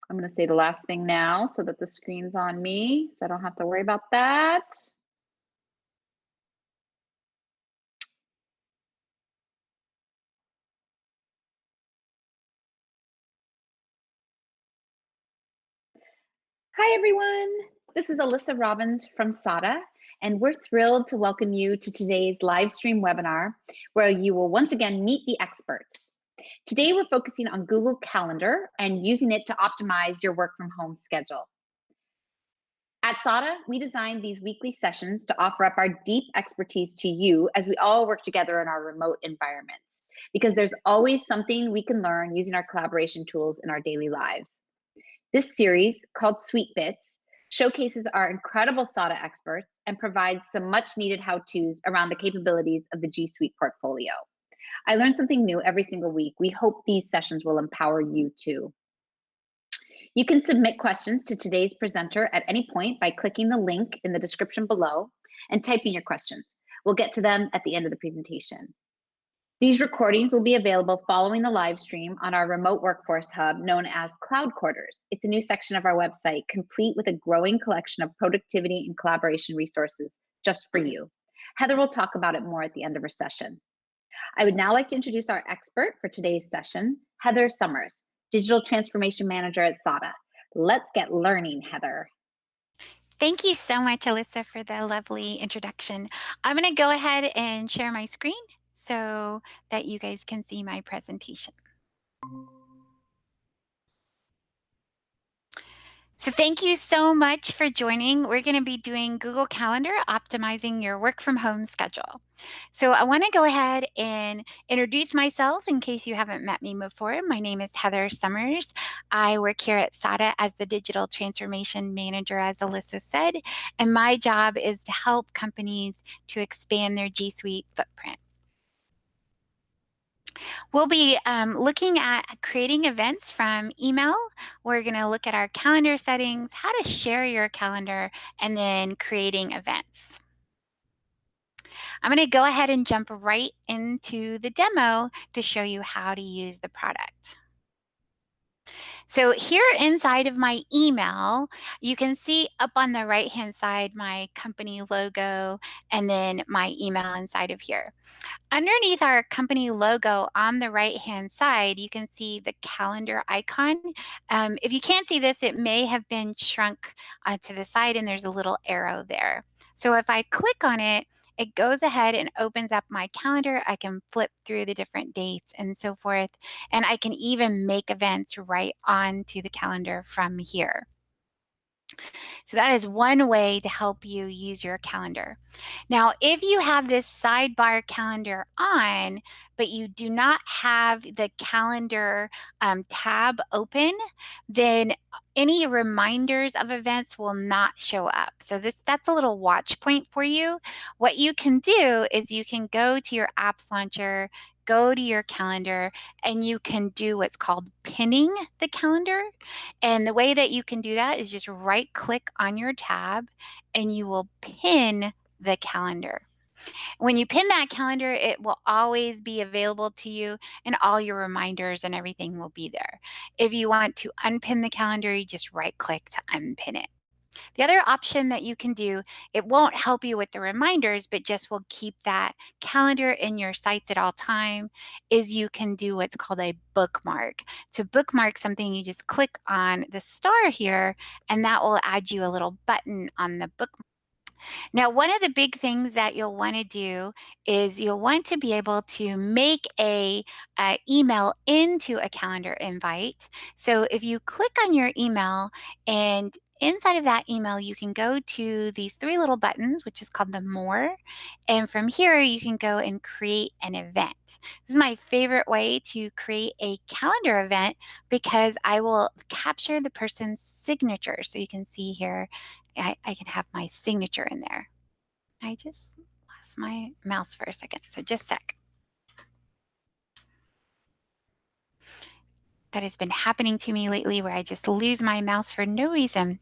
I'm going to say the last thing now so that the screen's on me, so I don't have to worry about that. Hi, everyone. This is Alyssa Robbins from SADA, and we're thrilled to welcome you to today's live stream webinar, where you will once again meet the experts. Today, we're focusing on Google Calendar and using it to optimize your work from home schedule. At SADA, we designed these weekly sessions to offer up our deep expertise to you as we all work together in our remote environments, because there's always something we can learn using our collaboration tools in our daily lives. This series, called Sweet Bits, showcases our incredible SADA experts and provides some much needed how-tos around the capabilities of the G Suite portfolio. I learn something new every single week. We hope these sessions will empower you too. You can submit questions to today's presenter at any point by clicking the link in the description below and typing your questions. We'll get to them at the end of the presentation. These recordings will be available following the live stream on our remote workforce hub known as Cloud Quarters. It's a new section of our website, complete with a growing collection of productivity and collaboration resources just for you. Heather will talk about it more at the end of her session. I would now like to introduce our expert for today's session, Heather Summers, Digital Transformation Manager at SADA. Let's get learning, Heather. Thank you so much, Alyssa, for the lovely introduction. I'm going to go ahead and share my screen so that you guys can see my presentation. So thank you so much for joining. We're going to be doing Google Calendar, optimizing your work from home schedule. So I want to go ahead and introduce myself in case you haven't met me before. My name is Heather Summers. I work here at SADA as the Digital Transformation Manager, as Alyssa said, and my job is to help companies to expand their G Suite footprint. We'll be looking at creating events from email. We're going to look at our calendar settings, how to share your calendar, and then creating events. I'm going to go ahead and jump right into the demo to show you how to use the product. So here inside of my email, you can see up on the right-hand side my company logo and then my email inside of here. Underneath our company logo on the right-hand side, you can see the calendar icon. If you can't see this, it may have been shrunk to the side and there's a little arrow there. So if I click on it, it goes ahead and opens up my calendar. I can flip through the different dates and so forth, and I can even make events right onto the calendar from here. So that is one way to help you use your calendar. Now, if you have this sidebar calendar on, but you do not have the calendar tab open, then any reminders of events will not show up. So that's a little watch point for you. What you can do is you can go to your apps launcher, go to your calendar, and you can do what's called pinning the calendar. And the way that you can do that is just right click on your tab and you will pin the calendar. When you pin that calendar, it will always be available to you and all your reminders and everything will be there. If you want to unpin the calendar, you just right click to unpin it. The other option that you can do, it won't help you with the reminders, but just will keep that calendar in your sights at all time, is you can do what's called a bookmark. To bookmark something, you just click on the star here, and that will add you a little button on the bookmark. Now, one of the big things that you'll want to do is you'll want to be able to make a email into a calendar invite. So if you click on your email, and inside of that email, you can go to these three little buttons, which is called the More. And from here, you can go and create an event. This is my favorite way to create a calendar event because I will capture the person's signature. So you can see here, I can have my signature in there. I just lost my mouse for a second, so just a sec. that has been happening to me lately where I just lose my mouse for no reason.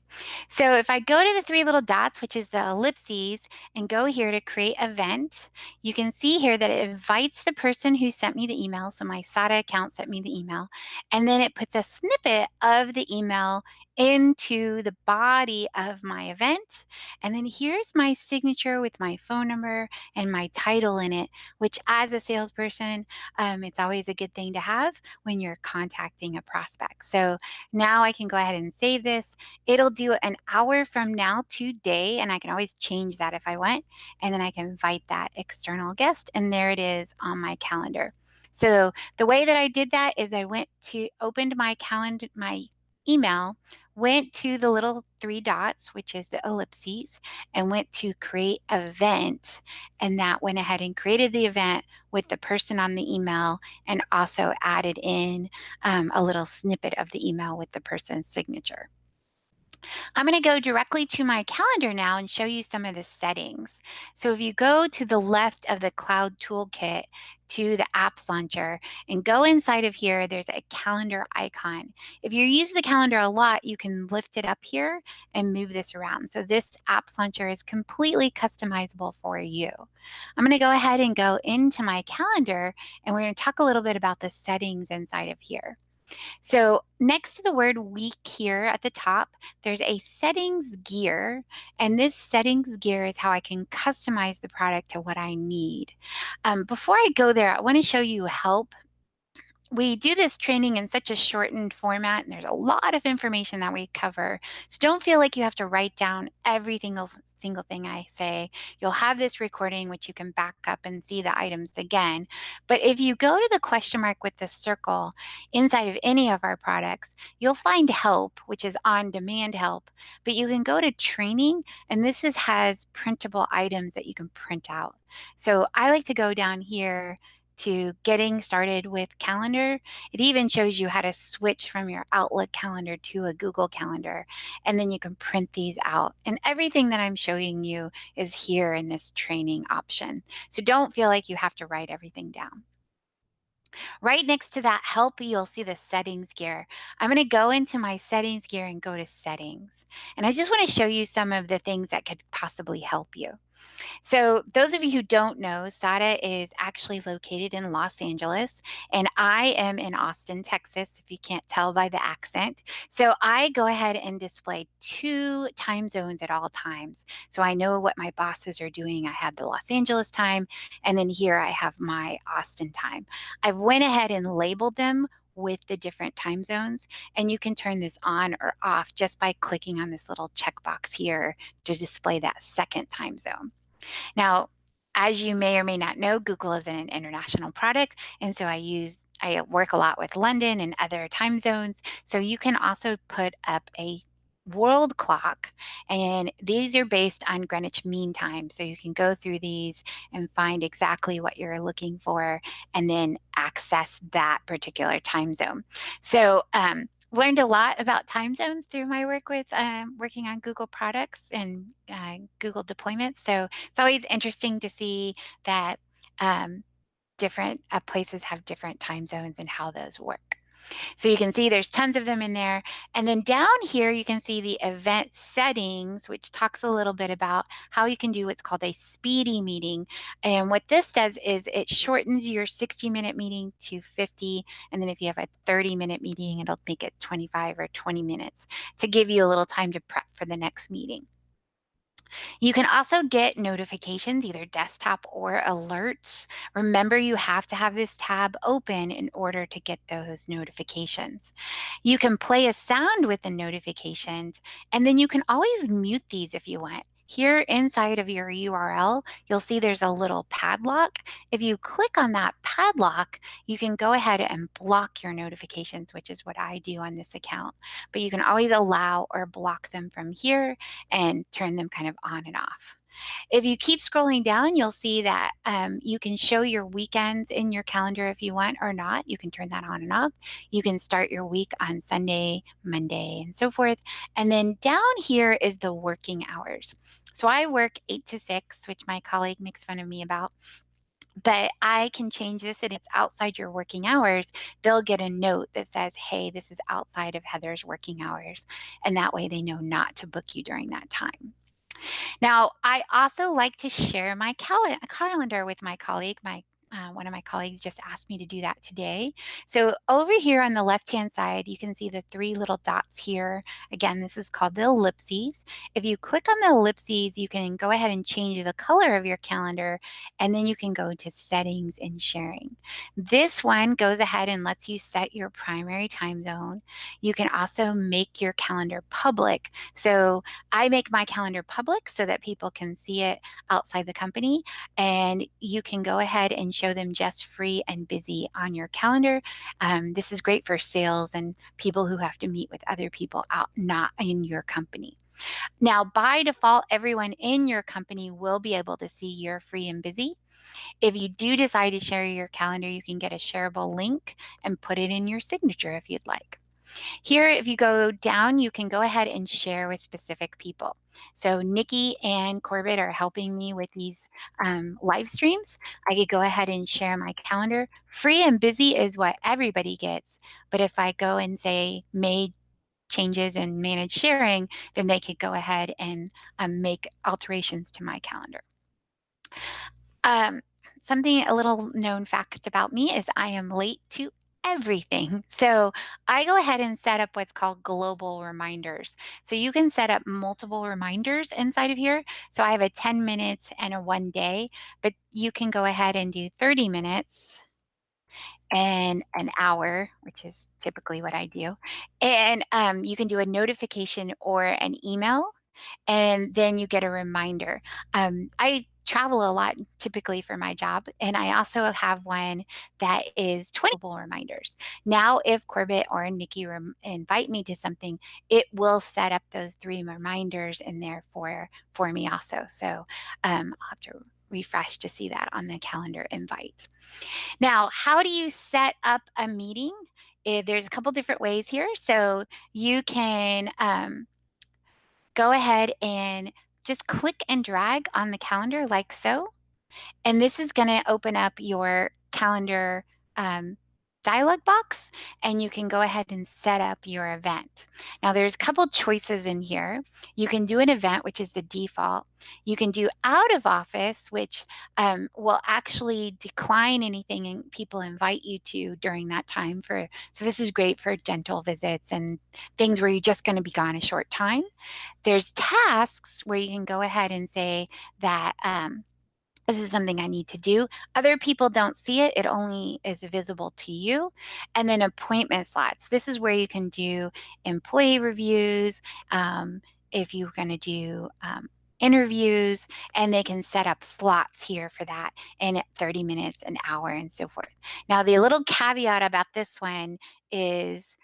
So if I go to the three little dots, which is the ellipses, and go here to create event, you can see here that it invites the person who sent me the email. So my SADA account sent me the email. And then it puts a snippet of the email into the body of my event. And then here's my signature with my phone number and my title in it, which as a salesperson, it's always a good thing to have when you're contacting a prospect. So now I can go ahead and save this. It'll do an hour from now today, and I can always change that if I want. And then I can invite that external guest, and there it is on my calendar. So the way that I did that is I opened my calendar, my email, went to the little three dots, which is the ellipses, and went to create event. And that went ahead and created the event with the person on the email and also added in a little snippet of the email with the person's signature. I'm going to go directly to my calendar now and show you some of the settings. So if you go to the left of the Cloud Toolkit to the Apps Launcher and go inside of here, there's a calendar icon. If you're using the calendar a lot, you can lift it up here and move this around. So this Apps Launcher is completely customizable for you. I'm going to go ahead and go into my calendar, and we're going to talk a little bit about the settings inside of here. So next to the word week here at the top, there's a settings gear, and this settings gear is how I can customize the product to what I need. Before I go there, I want to show you help. We do this training in such a shortened format, and there's a lot of information that we cover. So don't feel like you have to write down every single thing I say. You'll have this recording, which you can back up and see the items again. But if you go to the question mark with the circle inside of any of our products, you'll find help, which is on-demand help. But you can go to training, and has printable items that you can print out. So I like to go down here to getting started with calendar. It even shows you how to switch from your Outlook calendar to a Google calendar, and then you can print these out. And everything that I'm showing you is here in this training option. So don't feel like you have to write everything down. Right next to that help, you'll see the settings gear. I'm going to go into my settings gear and go to settings. And I just want to show you some of the things that could possibly help you. So those of you who don't know, SADA is actually located in Los Angeles, and I am in Austin, Texas, if you can't tell by the accent. So I go ahead and display 2 time zones at all times. So I know what my bosses are doing. I have the Los Angeles time, and then here I have my Austin time. I've went ahead and labeled them with the different time zones, and you can turn this on or off just by clicking on this little checkbox here to display that second time zone. Now, as you may or may not know, Google is an international product, and so I work a lot with London and other time zones. So you can also put up a world clock, and these are based on Greenwich Mean Time. So you can go through these and find exactly what you're looking for and then access that particular time zone. So learned a lot about time zones through my work with working on Google products and Google deployments. So it's always interesting to see that different places have different time zones and how those work. So you can see there's tons of them in there. And then down here, you can see the event settings, which talks a little bit about how you can do what's called a speedy meeting. And what this does is it shortens your 60-minute meeting to 50. And then if you have a 30-minute meeting, it'll make it 25 or 20 minutes to give you a little time to prep for the next meeting. You can also get notifications, either desktop or alerts. Remember, you have to have this tab open in order to get those notifications. You can play a sound with the notifications, and then you can always mute these if you want. Here inside of your URL, you'll see there's a little padlock. If you click on that padlock, you can go ahead and block your notifications, which is what I do on this account. But you can always allow or block them from here and turn them kind of on and off. If you keep scrolling down, you'll see that you can show your weekends in your calendar if you want or not. You can turn that on and off. You can start your week on Sunday, Monday, and so forth. And then down here is the working hours. So I work 8 to 6, which my colleague makes fun of me about. but I can change this and it's outside your working hours, they'll get a note that says, hey, this is outside of Heather's working hours. And that way they know not to book you during that time. Now, I also like to share my calendar with my colleague. One of my colleagues just asked me to do that today. So over here on the left-hand side, you can see the three little dots here. Again, this is called the ellipses. If you click on the ellipses, you can go ahead and change the color of your calendar, and then you can go to settings and sharing. This one goes ahead and lets you set your primary time zone. You can also make your calendar public. So I make my calendar public so that people can see it outside the company, and you can go ahead and show them just free and busy on your calendar. This is great for sales and people who have to meet with other people out not in your company. Now, by default, everyone in your company will be able to see your free and busy. If you do decide to share your calendar, you can get a shareable link and put it in your signature if you'd like. Here, if you go down, you can go ahead and share with specific people. So Nikki and Corbett are helping me with these live streams. I could go ahead and share my calendar. Free and busy is what everybody gets. But if I go and say made changes and manage sharing, then they could go ahead and make alterations to my calendar. Um, Something, a little known fact about me is I am late to everything. So I go ahead and set up what's called global reminders. So you can set up multiple reminders inside of here. So I have a 10 minutes and a 1 day, but you can go ahead and do 30 minutes and an hour, which is typically what I do. And you can do a notification or an email, and then you get a reminder. I travel a lot typically for my job, and I also have one that is 20 reminders. Now, if Corbett or Nikki invite me to something, it will set up those 3 reminders in there for me also. So I'll have to refresh to see that on the calendar invite. Now, how do you set up a meeting? There's a couple different ways here. So you can go ahead and just click and drag on the calendar like so. And this is going to open up your calendar um, dialog box, and you can go ahead and set up your event. Now, there's a couple choices in here. You can do an event, which is the default. You can do out of office, which will actually decline anything and people invite you to during that time. So this is great for dental visits and things where you're just going to be gone a short time. There's tasks where you can go ahead and say that this is something I need to do. Other people don't see it. It only is visible to you. And then appointment slots. This is where you can do employee reviews, if you're going to do interviews, and they can set up slots here for that in 30 minutes, an hour, and so forth. Now, the little caveat about this one is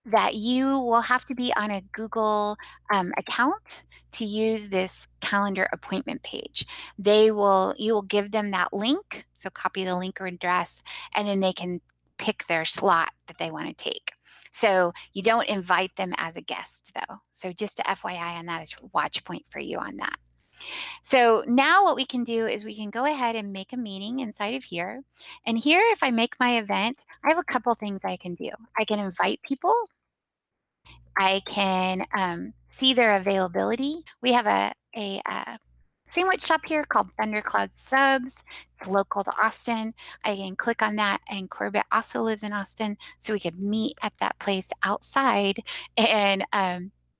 that you will have to be on a Google account to use this calendar appointment page. You will give them that link, so copy the link or address, and then they can pick their slot that they want to take. So you don't invite them as a guest though. So just a FYI on that, a watch point for you on that. So now what we can do is we can go ahead and make a meeting inside of here. And here, if I make my event, I have a couple things I can do. I can invite people. I can see their availability. We have a sandwich shop here called Thundercloud Subs. It's local to Austin. I can click on that, and Corbett also lives in Austin, so we could meet at that place outside and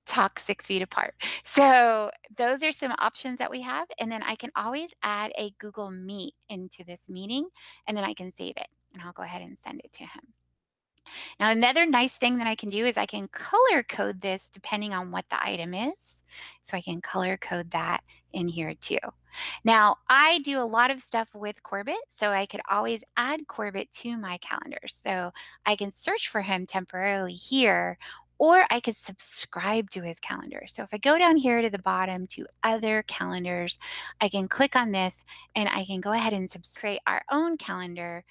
talk 6 feet apart. So those are some options that we have, and then I can always add a Google Meet into this meeting, and then I can save it, and I'll go ahead and send it to him. Now, another nice thing that I can do is I can color code this depending on what the item is. So I can color code that in here too. Now, I do a lot of stuff with Corbett, so I could always add Corbett to my calendar. So I can search for him temporarily here, or I could subscribe to his calendar. So if I go down here to the bottom to other calendars, I can click on this and I can go ahead and create our own calendar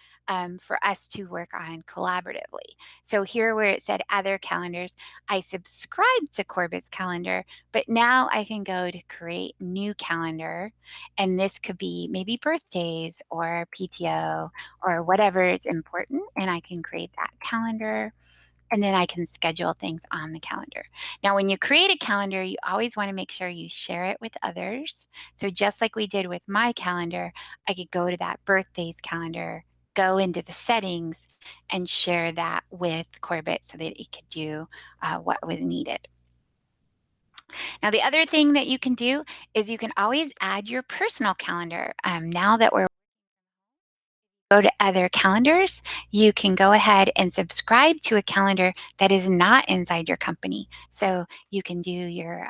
for us to work on collaboratively. So here where it said other calendars, I subscribed to Corbett's calendar, but now I can go to create new calendar. And this could be maybe birthdays or PTO or whatever is important. And I can create that calendar and then I can schedule things on the calendar. Now, when you create a calendar, you always want to make sure you share it with others. So just like we did with my calendar, I could go to that birthdays calendar, go into the settings, and share that with Corbett so that it could do what was needed. Now, the other thing that you can do is you can always add your personal calendar. Now that we're go to other calendars, you can go ahead and subscribe to a calendar that is not inside your company. So you can do your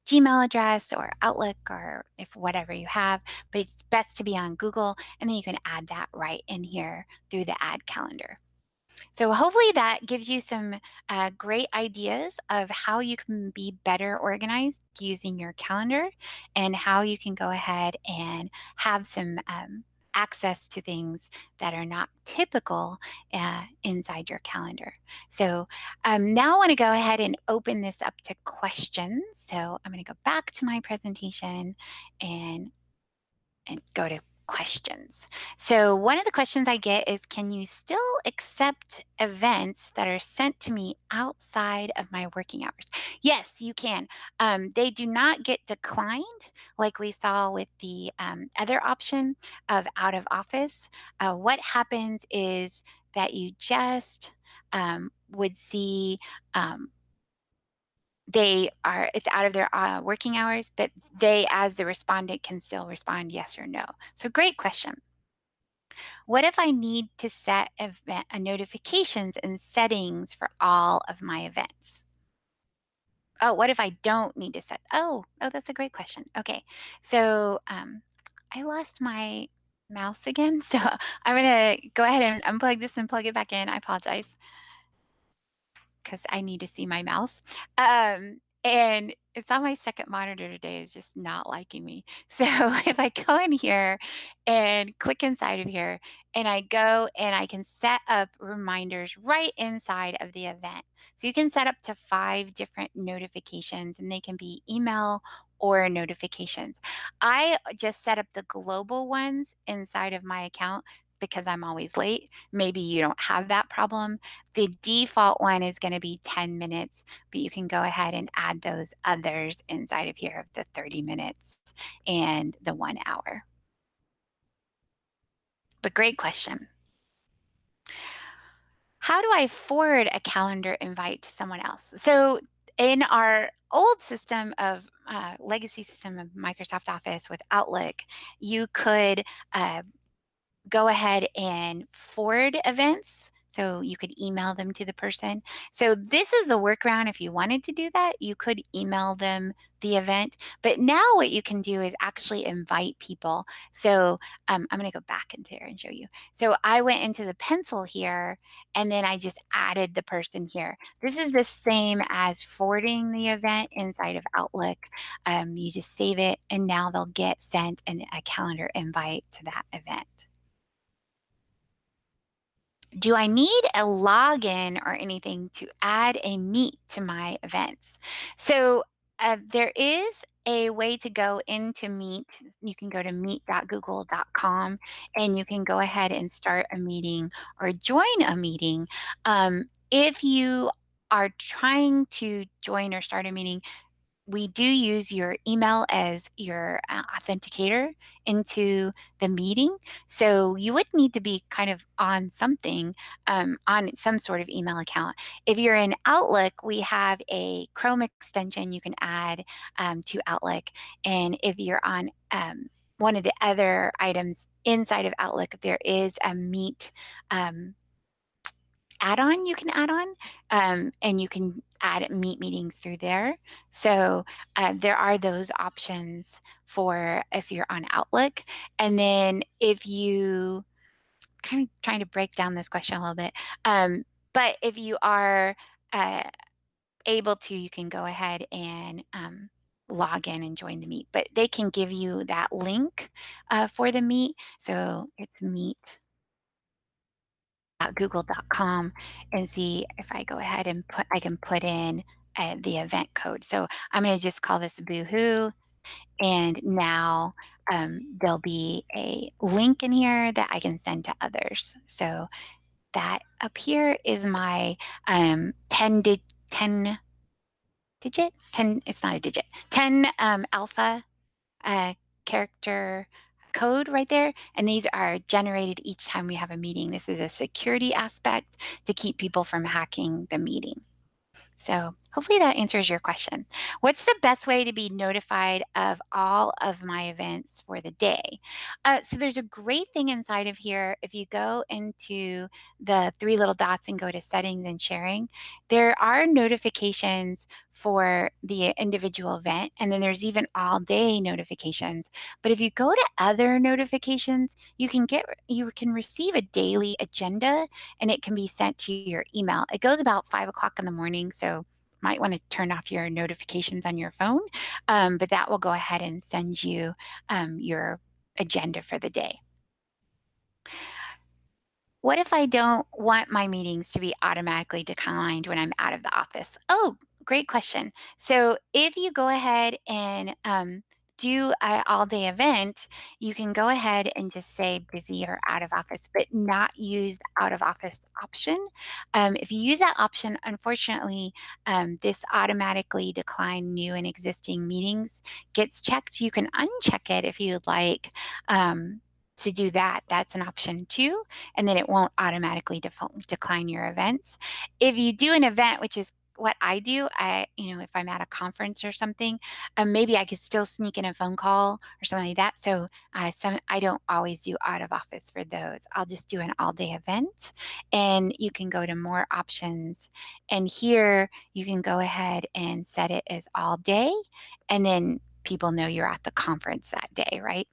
Gmail address or Outlook or if whatever you have, but it's best to be on Google, and then you can add that right in here through the add calendar. So hopefully that gives you some great ideas of how you can be better organized using your calendar and how you can go ahead and have some access to things that are not typical inside your calendar. So now I want to go ahead and open this up to questions. So I'm going to go back to my presentation and go to questions. So one of the questions I get is, can you still accept events that are sent to me outside of my working hours? Yes, you can. They do not get declined like we saw with the other option of out of office. What happens is that you just would see it's out of their working hours, but they, as the respondent, can still respond yes or no. So great question. What if I need to set notifications and settings for all of my events? Oh, what if I don't need to set? Oh, that's a great question. Okay, so I lost my mouse again, so I'm gonna go ahead and unplug this and plug it back in. I apologize, because I need to see my mouse. And it's on my second monitor today. It's just not liking me. So if I go in here and click inside of here, and I go and I can set up reminders right inside of the event. So you can set up to 5 different notifications, and they can be email or notifications. I just set up the global ones inside of my account because I'm always late. Maybe you don't have that problem. The default one is going to be 10 minutes, but you can go ahead and add those others inside of here of the 30 minutes and the 1 hour. But great question. How do I forward a calendar invite to someone else? So in our old system of legacy system of Microsoft Office with Outlook, you could go ahead and forward events. So you could email them to the person. So this is the workaround. If you wanted to do that, you could email them the event. But now what you can do is actually invite people. So I'm going to go back into here and show you. So I went into the pencil here, and then I just added the person here. This is the same as forwarding the event inside of Outlook. You just save it, and now they'll get sent a calendar invite to that event. Do I need a login or anything to add a meet to my events? So there is a way to go into Meet. You can go to meet.google.com and you can go ahead and start a meeting or join a meeting. If you are trying to join or start a meeting, we do use your email as your authenticator into the meeting. So you would need to be kind of on something, on some sort of email account. If you're in Outlook, we have a Chrome extension you can add to Outlook. And if you're on one of the other items inside of Outlook, there is a Meet add-on you can add on, and you can add meet meetings through there. So there are those options for if you're on Outlook. And then if you kind of trying to break down this question a little bit, but if you are able to, you can go ahead and log in and join the meet. But they can give you that link for the meet. So it's meet.google.com, and see if I go ahead and I can put in the event code. So I'm going to just call this Boohoo, and now there'll be a link in here that I can send to others. So that up here is my 10 digit, 10, it's not a digit, 10 alpha uh, character code right there. And these are generated each time we have a meeting. This is a security aspect to keep people from hacking the meeting. So hopefully that answers your question. What's the best way to be notified of all of my events for the day? So there's a great thing inside of here. If you go into the three little dots and go to settings and sharing, there are notifications for the individual event, and then there's even all day notifications. But if you go to other notifications, you can receive a daily agenda, and it can be sent to your email. It goes about 5 o'clock in the morning, so might want to turn off your notifications on your phone, but that will go ahead and send you your agenda for the day. What if I don't want my meetings to be automatically declined when I'm out of the office? Oh, great question. So if you go ahead and do an all day event, you can go ahead and just say busy or out of office, but not use the out of office option. If you use that option, unfortunately, this automatically decline new and existing meetings gets checked. You can uncheck it if you'd like. To do that, that's an option too, and then it won't automatically decline your events. If you do an event, which is what I do, if I'm at a conference or something, maybe I could still sneak in a phone call or something like that. So I don't always do out of office for those. I'll just do an all day event, and you can go to more options. And here you can go ahead and set it as all day, and then people know you're at the conference that day, right?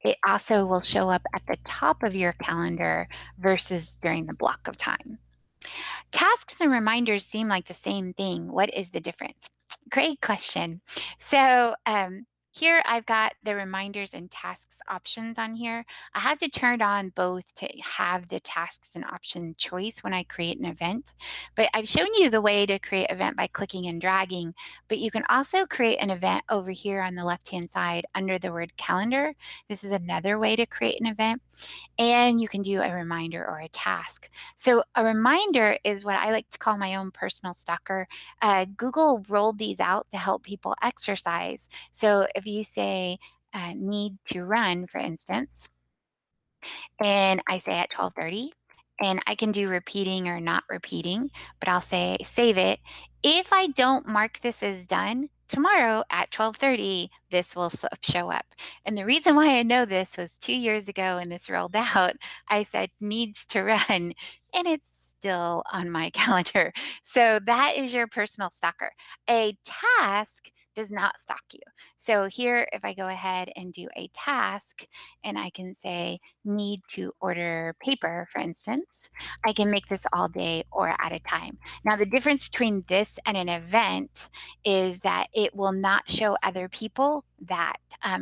It also will show up at the top of your calendar versus during the block of time. Tasks and reminders seem like the same thing. What is the difference? Great question. So here I've got the reminders and tasks options on here. I have to turn on both to have the tasks and option choice when I create an event. But I've shown you the way to create an event by clicking and dragging. But you can also create an event over here on the left-hand side under the word calendar. This is another way to create an event. And you can do a reminder or a task. So a reminder is what I like to call my own personal stalker. Google rolled these out to help people exercise. So if you say need to run, for instance, and I say at 12:30, and I can do repeating or not repeating, but I'll say save it. If I don't mark this as done, tomorrow at 12:30, this will show up. And the reason why I know this was 2 years ago when this rolled out, I said needs to run, and it's still on my calendar. So that is your personal stalker. A task does not stalk you. So here, if I go ahead and do a task, and I can say need to order paper, for instance, I can make this all day or at a time. Now, the difference between this and an event is that it will not show other people that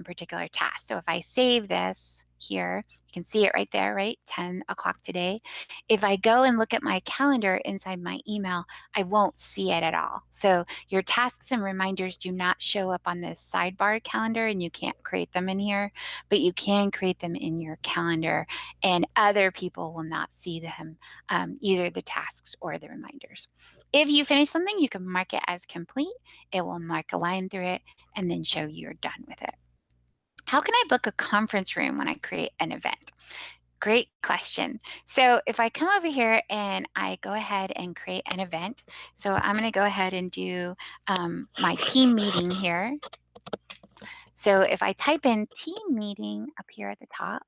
particular task. So if I save this here, you can see it right there, right? 10 o'clock today. If I go and look at my calendar inside my email, I won't see it at all. So your tasks and reminders do not show up on this sidebar calendar, and you can't create them in here, but you can create them in your calendar, and other people will not see them, either the tasks or the reminders. If you finish something, you can mark it as complete. It will mark a line through it and then show you're done with it. How can I book a conference room when I create an event? Great question. So if I come over here and I go ahead and create an event, so I'm going to go ahead and do my team meeting here. So if I type in team meeting up here at the top,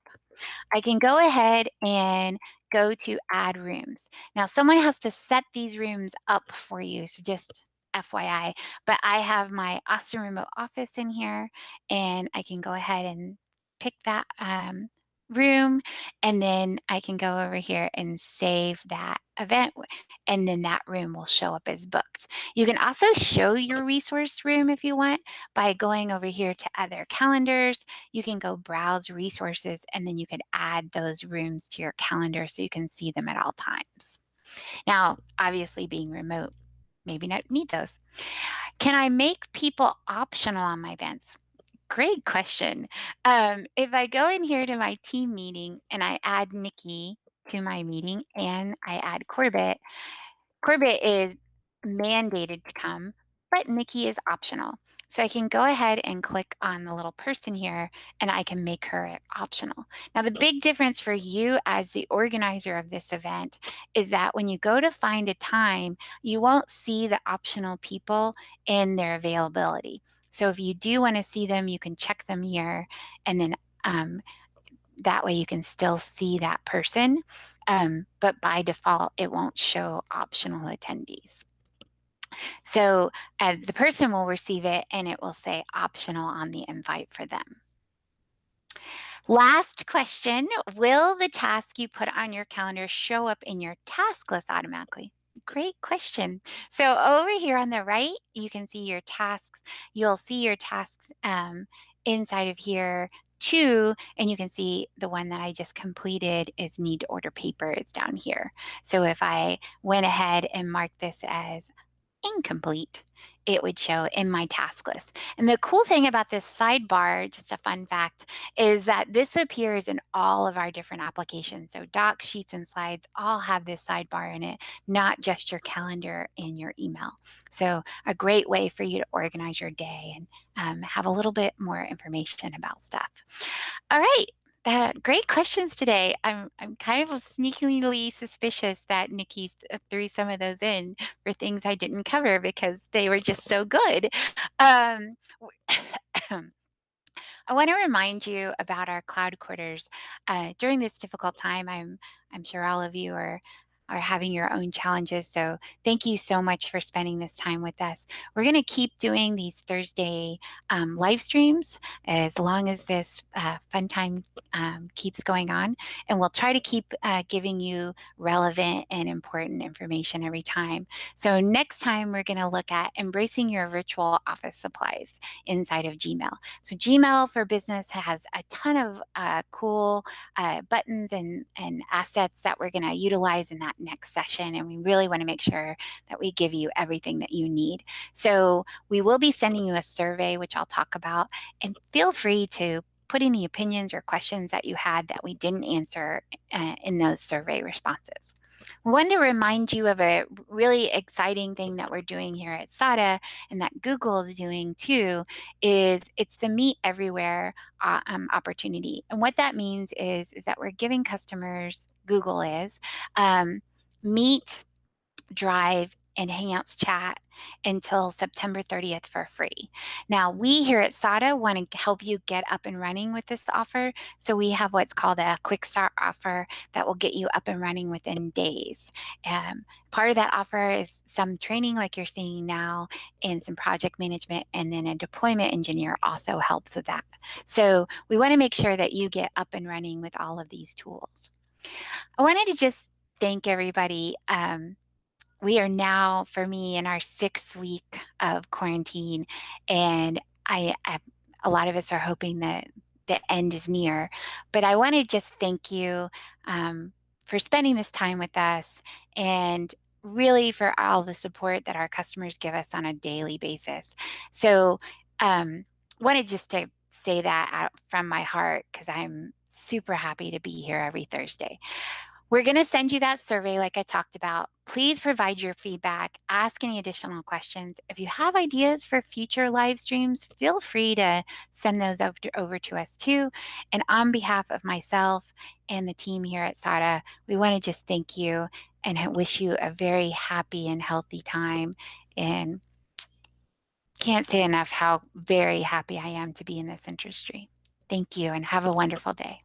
I can go ahead and go to add rooms. Now, someone has to set these rooms up for you, so just FYI, but I have my awesome remote office in here, and I can go ahead and pick that room, and then I can go over here and save that event, and then that room will show up as booked. You can also show your resource room if you want by going over here to other calendars. You can go browse resources, and then you could add those rooms to your calendar so you can see them at all times. Now, obviously being remote, maybe not need those. Can I make people optional on my events? Great question. If I go in here to my team meeting and I add Nikki to my meeting and I add Corbett, Corbett is mandated to come, but Nikki is optional. So I can go ahead and click on the little person here and I can make her optional. Now, the big difference for you as the organizer of this event is that when you go to find a time, you won't see the optional people in their availability. So if you do want to see them, you can check them here and then that way you can still see that person, but by default, it won't show optional attendees. So the person will receive it and it will say optional on the invite for them. Last question, will the task you put on your calendar show up in your task list automatically? Great question. So over here on the right, you can see your tasks. You'll see your tasks inside of here too, and you can see the one that I just completed is need to order paper. It's down here. So if I went ahead and marked this as incomplete, it would show in my task list. And the cool thing about this sidebar, just a fun fact, is that this appears in all of our different applications. So docs, sheets, and slides all have this sidebar in it, not just your calendar and your email. So a great way for you to organize your day and have a little bit more information about stuff. All right. Great questions today. I'm kind of sneakily suspicious that Nikki threw some of those in for things I didn't cover because they were just so good. Um, I want to remind you about our cloud quarters. During this difficult time, I'm sure all of you are having your own challenges. So thank you so much for spending this time with us. We're going to keep doing these Thursday live streams as long as this fun time keeps going on. And we'll try to keep giving you relevant and important information every time. So next time, we're going to look at embracing your virtual office supplies inside of Gmail. So Gmail for Business has a ton of cool buttons and assets that we're going to utilize in that next session. And we really want to make sure that we give you everything that you need. So we will be sending you a survey, which I'll talk about, and feel free to put any opinions or questions that you had that we didn't answer in those survey responses. I wanted to remind you of a really exciting thing that we're doing here at SADA and that Google is doing too, is it's the Meet Everywhere opportunity. And what that means is that we're giving customers, Google is, Meet, Drive, and Hangouts chat until September 30th for free. Now, we here at SADA want to help you get up and running with this offer. So we have what's called a quick start offer that will get you up and running within days. Part of that offer is some training like you're seeing now and some project management, and then a deployment engineer also helps with that. So we want to make sure that you get up and running with all of these tools. I wanted to just thank everybody. We are now, for me, in our 6th week of quarantine, and a lot of us are hoping that the end is near. But I want to just thank you for spending this time with us, and really for all the support that our customers give us on a daily basis. So, wanted just to say that out from my heart because I'm super happy to be here every Thursday. We're going to send you that survey like I talked about. Please provide your feedback, ask any additional questions. If you have ideas for future live streams, feel free to send those over to us too. And on behalf of myself and the team here at SADA, we want to just thank you and wish you a very happy and healthy time. And can't say enough how very happy I am to be in this industry. Thank you and have a wonderful day.